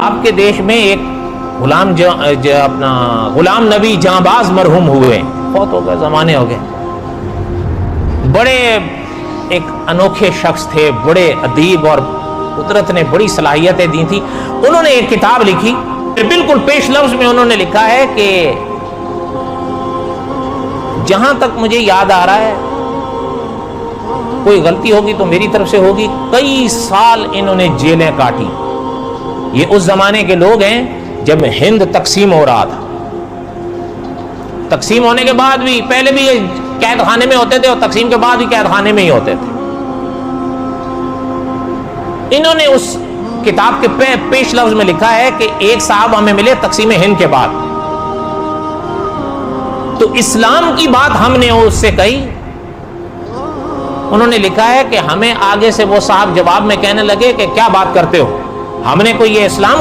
آپ کے دیش میں ایک غلام نبی جانباز مرحوم ہوئے، بہت ہو گئے، زمانے ہو گئے، بڑے ایک انوکھے شخص تھے، بڑے ادیب، اور قدرت نے بڑی صلاحیتیں دی تھی۔ انہوں نے ایک کتاب لکھی، بالکل پیش لفظ میں انہوں نے لکھا ہے کہ جہاں تک مجھے یاد آ رہا ہے، کوئی غلطی ہوگی تو میری طرف سے ہوگی، کئی سال انہوں نے جیلیں کاٹی۔ یہ اس زمانے کے لوگ ہیں جب ہند تقسیم ہو رہا تھا، تقسیم ہونے کے بعد بھی، پہلے بھی یہ قید خانے میں ہوتے تھے اور تقسیم کے بعد بھی قید خانے میں ہی ہوتے تھے۔ انہوں نے اس کتاب کے پیش لفظ میں لکھا ہے کہ ایک صاحب ہمیں ملے تقسیم ہند کے بعد، تو اسلام کی بات ہم نے اس سے کہی۔ انہوں نے لکھا ہے کہ ہمیں آگے سے وہ صاحب جواب میں کہنے لگے کہ کیا بات کرتے ہو، ہم نے کوئی یہ اسلام کے